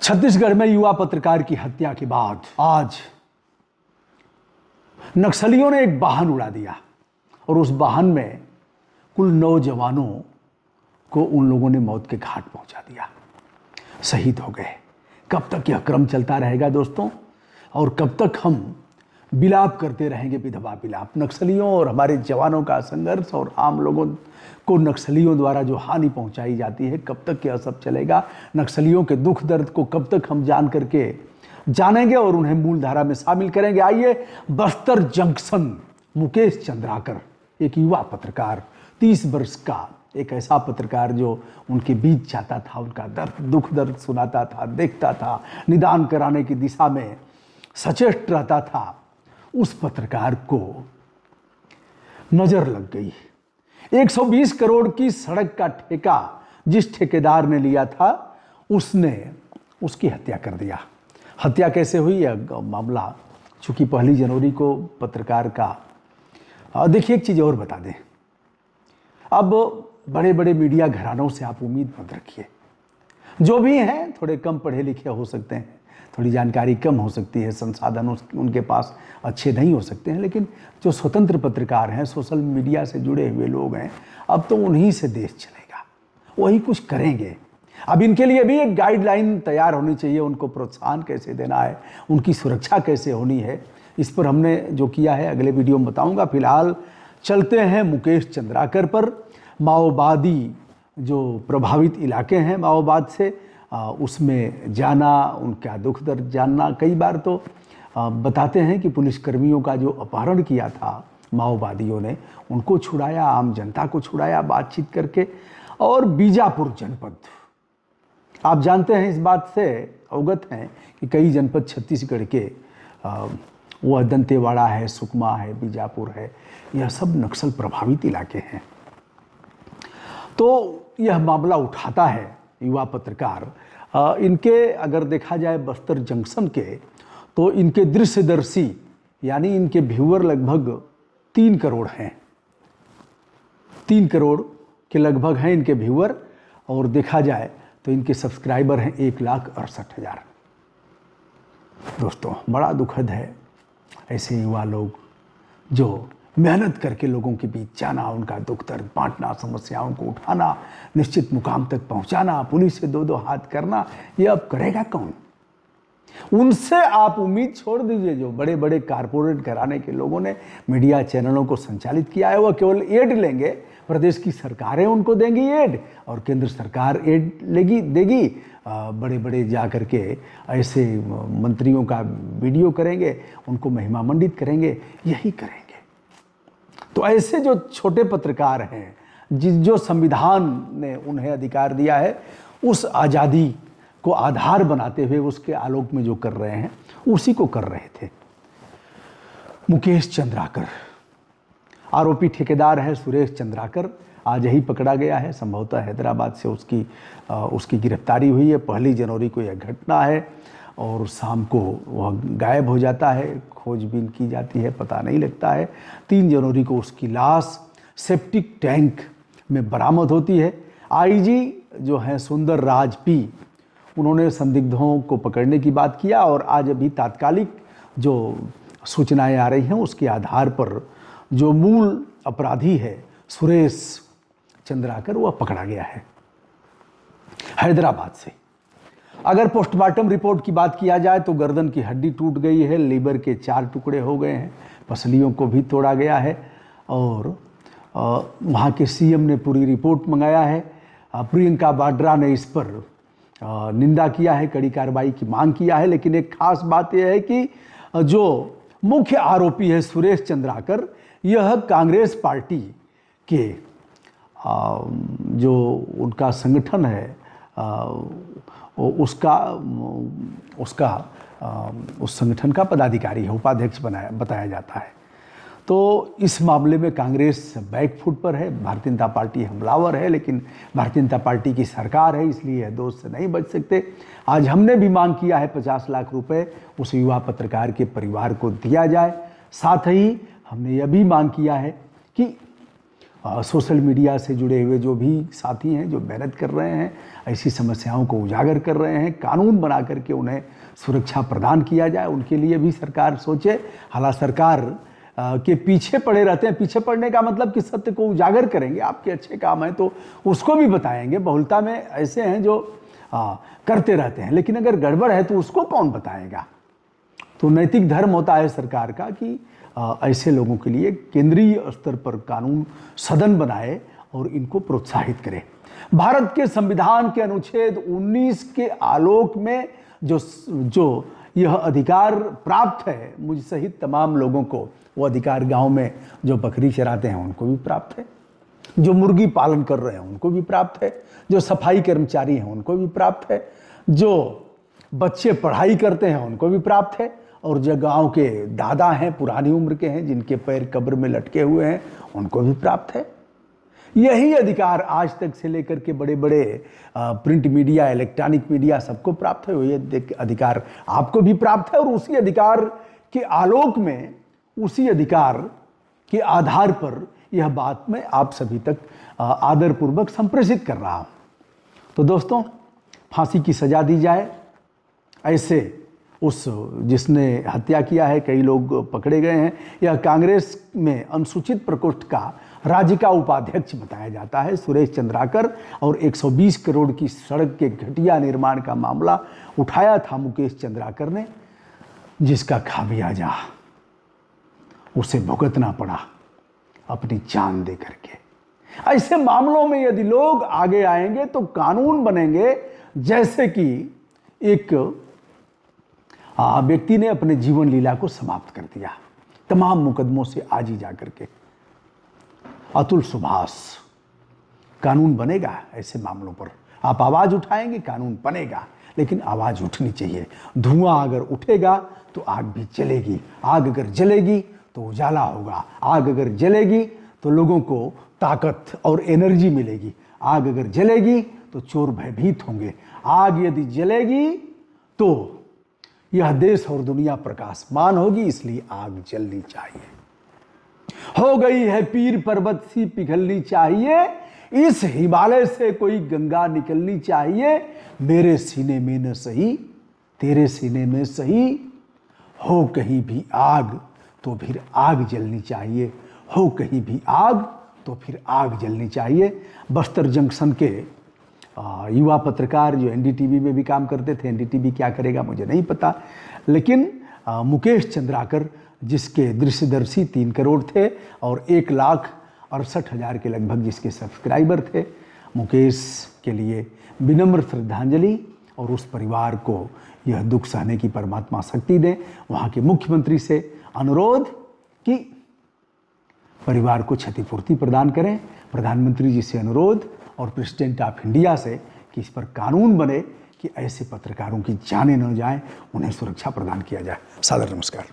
छत्तीसगढ़ में युवा पत्रकार की हत्या के बाद आज नक्सलियों ने एक वाहन उड़ा दिया और उस वाहन में कुल 9 जवानों को उन लोगों ने मौत के घाट पहुंचा दिया, शहीद हो गए। कब तक यह क्रम चलता रहेगा दोस्तों, और कब तक हम विलाप करते रहेंगे, विधवा विलाप। नक्सलियों और हमारे जवानों का संघर्ष और आम लोगों को नक्सलियों द्वारा जो हानि पहुंचाई जाती है, कब तक यह सब चलेगा? नक्सलियों के दुख दर्द को कब तक हम जानेंगे और उन्हें मूल धारा में शामिल करेंगे? आइए, बस्तर जंक्शन मुकेश चंद्राकर, एक युवा पत्रकार, 30 वर्ष का एक ऐसा पत्रकार जो उनके बीच जाता था, उनका दर्द दुख दर्द सुनाता था, देखता था, निदान कराने की दिशा में सचेत रहता था। उस पत्रकार को नजर लग गई। 120 करोड़ की सड़क का ठेका जिस ठेकेदार ने लिया था, उसने उसकी हत्या कर दिया। हत्या कैसे हुई यह मामला, चूंकि 1 जनवरी को पत्रकार का, देखिए एक चीज़ और बता दें, अब बड़े बड़े मीडिया घरानों से आप उम्मीद मत रखिए। जो भी हैं थोड़े कम पढ़े लिखे हो सकते हैं, थोड़ी जानकारी कम हो सकती है, संसाधन उनके पास अच्छे नहीं हो सकते हैं, लेकिन जो स्वतंत्र पत्रकार हैं, सोशल मीडिया से जुड़े हुए लोग हैं, अब तो उन्हीं से देश चलेगा, वही कुछ करेंगे। अब इनके लिए भी एक गाइडलाइन तैयार होनी चाहिए, उनको प्रोत्साहन कैसे देना है, उनकी सुरक्षा कैसे होनी है, इस पर हमने जो किया है अगले वीडियो में बताऊंगा। फिलहाल चलते हैं मुकेश चंद्राकर पर। माओवादी जो प्रभावित इलाके हैं माओवाद से, उसमें जाना, उनका दुख दर्द जानना। कई बार तो बताते हैं कि पुलिसकर्मियों का जो अपहरण किया था माओवादियों ने, उनको छुड़ाया, आम जनता को छुड़ाया बातचीत करके। और बीजापुर जनपद, आप जानते हैं, इस बात से अवगत हैं कि कई जनपद छत्तीसगढ़ के, वह दंतेवाड़ा है, सुकमा है, बीजापुर है, यह सब नक्सल प्रभावित इलाके हैं। तो यह मामला उठाता है युवा पत्रकार। इनके अगर देखा जाए बस्तर जंक्शन के, तो इनके दृश्यदर्शी यानी इनके व्यूअर लगभग 3 करोड़ हैं, 3 करोड़ के लगभग हैं इनके व्यूअर। और देखा जाए तो इनके सब्सक्राइबर हैं 1,68,000। दोस्तों, बड़ा दुखद है ऐसे युवा लोग जो मेहनत करके लोगों के बीच जाना, उनका दुख दर्द बांटना, समस्याओं को उठाना, निश्चित मुकाम तक पहुंचाना, पुलिस से 2-2 हाथ करना, ये अब करेगा कौन? उनसे आप उम्मीद छोड़ दीजिए। जो बड़े बड़े कारपोरेट घराने के लोगों ने मीडिया चैनलों को संचालित किया है, वह केवल एड लेंगे, प्रदेश की सरकारें उनको देंगी एड, और केंद्र सरकार एड देगी। बड़े बड़े जा कर के ऐसे मंत्रियों का वीडियो करेंगे, उनको महिमा मंडित करेंगे, यही करेंगे। तो ऐसे जो छोटे पत्रकार हैं, जो संविधान ने उन्हें अधिकार दिया है, उस आज़ादी को आधार बनाते हुए उसके आलोक में जो कर रहे हैं, उसी को कर रहे थे। मुकेश चंद्राकर आरोपी ठेकेदार है, सुरेश चंद्राकर, आज ही पकड़ा गया है। संभवतः हैदराबाद से उसकी गिरफ्तारी हुई है। 1 जनवरी को यह घटना है और शाम को वह गायब हो जाता है, खोजबीन की जाती है, पता नहीं लगता है। 3 जनवरी को उसकी लाश सेप्टिक टैंक में बरामद होती है। आईजी जो हैं सुंदर राज पी, उन्होंने संदिग्धों को पकड़ने की बात किया और आज अभी तात्कालिक जो सूचनाएं आ रही हैं उसके आधार पर जो मूल अपराधी है सुरेश चंद्राकर, वह पकड़ा गया है हैदराबाद से। अगर पोस्टमार्टम रिपोर्ट की बात किया जाए तो गर्दन की हड्डी टूट गई है, लीवर के 4 टुकड़े हो गए हैं, पसलियों को भी तोड़ा गया है और वहाँ के सीएम ने पूरी रिपोर्ट मंगाया है। प्रियंका वाड्रा ने इस पर निंदा किया है, कड़ी कार्रवाई की मांग किया है। लेकिन एक खास बात यह है कि जो मुख्य आरोपी है सुरेश चंद्राकर, यह कांग्रेस पार्टी के जो उनका संगठन है उस संगठन का पदाधिकारी है, उपाध्यक्ष बताया जाता है। तो इस मामले में कांग्रेस बैकफुट पर है, भारतीय जनता पार्टी हमलावर है, लेकिन भारतीय जनता पार्टी की सरकार है, इसलिए दोष से नहीं बच सकते। आज हमने भी मांग किया है 50 लाख रुपए उस युवा पत्रकार के परिवार को दिया जाए। साथ ही हमने यह भी मांग किया है कि सोशल मीडिया से जुड़े हुए जो भी साथी हैं, जो मेहनत कर रहे हैं, ऐसी समस्याओं को उजागर कर रहे हैं, कानून बना करके उन्हें सुरक्षा प्रदान किया जाए, उनके लिए भी सरकार सोचे। हालांकि सरकार के पीछे पड़े रहते हैं। पीछे पड़ने का मतलब कि सत्य को उजागर करेंगे, आपके अच्छे काम हैं तो उसको भी बताएंगे। बहुलता में ऐसे हैं जो करते रहते हैं, लेकिन अगर गड़बड़ है तो उसको कौन बताएगा। तो नैतिक धर्म होता है सरकार का कि ऐसे लोगों के लिए केंद्रीय स्तर पर कानून सदन बनाए और इनको प्रोत्साहित करे। भारत के संविधान के अनुच्छेद 19 के आलोक में जो यह अधिकार प्राप्त है मुझ सहित तमाम लोगों को, वो अधिकार गांव में जो बकरी चराते हैं उनको भी प्राप्त है, जो मुर्गी पालन कर रहे हैं उनको भी प्राप्त है, जो सफाई कर्मचारी हैं उनको भी प्राप्त है, जो बच्चे पढ़ाई करते हैं उनको भी प्राप्त है, और जो गांव के दादा हैं, पुरानी उम्र के हैं, जिनके पैर कब्र में लटके हुए हैं, उनको भी प्राप्त है। यही अधिकार आज तक से लेकर के बड़े बड़े प्रिंट मीडिया, इलेक्ट्रॉनिक मीडिया सबको प्राप्त है। ये अधिकार आपको भी प्राप्त है, और उसी अधिकार के आलोक में, उसी अधिकार के आधार पर यह बात मैं आप सभी तक आदरपूर्वक संप्रेषित कर रहा हूँ। तो दोस्तों, फांसी की सजा दी जाए, ऐसे उस जिसने हत्या किया है, कई लोग पकड़े गए हैं। यह कांग्रेस में अनुसूचित प्रकोष्ठ का राज्य का उपाध्यक्ष बताया जाता है, सुरेश चंद्राकर, और 120 करोड़ की सड़क के घटिया निर्माण का मामला उठाया था मुकेश चंद्राकर ने, जिसका खामियाजा उसे भुगतना पड़ा अपनी जान दे करके। ऐसे मामलों में यदि लोग आगे आएंगे तो कानून बनेंगे। जैसे कि एक व्यक्ति ने अपने जीवन लीला को समाप्त कर दिया तमाम मुकदमों से आज ही जाकर के, अतुल सुभाष। कानून बनेगा ऐसे मामलों पर, आप आवाज उठाएंगे, कानून बनेगा, लेकिन आवाज उठनी चाहिए। धुआं अगर उठेगा तो आग भी जलेगी, आग अगर जलेगी तो उजाला होगा, आग अगर जलेगी तो लोगों को ताकत और एनर्जी मिलेगी, आग अगर जलेगी तो चोर भयभीत होंगे, आग यदि जलेगी तो यह देश और दुनिया प्रकाशमान होगी। इसलिए आग जलनी चाहिए। हो गई है पीर पर्वत सी पिघलनी चाहिए, इस हिमालय से कोई गंगा निकलनी चाहिए। मेरे सीने में न सही तेरे सीने में सही, हो कहीं भी आग तो फिर आग जलनी चाहिए, हो कहीं भी आग तो फिर आग जलनी चाहिए। बस्तर जंक्शन के युवा पत्रकार जो एनडीटीवी में भी काम करते थे, एनडीटीवी क्या करेगा मुझे नहीं पता, लेकिन मुकेश चंद्राकर, जिसके दृश्यदर्शी 3 करोड़ थे और 1,68,000 के लगभग जिसके सब्सक्राइबर थे, मुकेश के लिए विनम्र श्रद्धांजलि, और उस परिवार को यह दुख सहने की परमात्मा शक्ति दे। वहाँ के मुख्यमंत्री से अनुरोध कि परिवार को क्षतिपूर्ति प्रदान करें, प्रधानमंत्री जी से अनुरोध, और प्रेसिडेंट ऑफ इंडिया से कि इस पर कानून बने कि ऐसे पत्रकारों की जानें न जाएं, उन्हें सुरक्षा प्रदान किया जाए। सादर नमस्कार।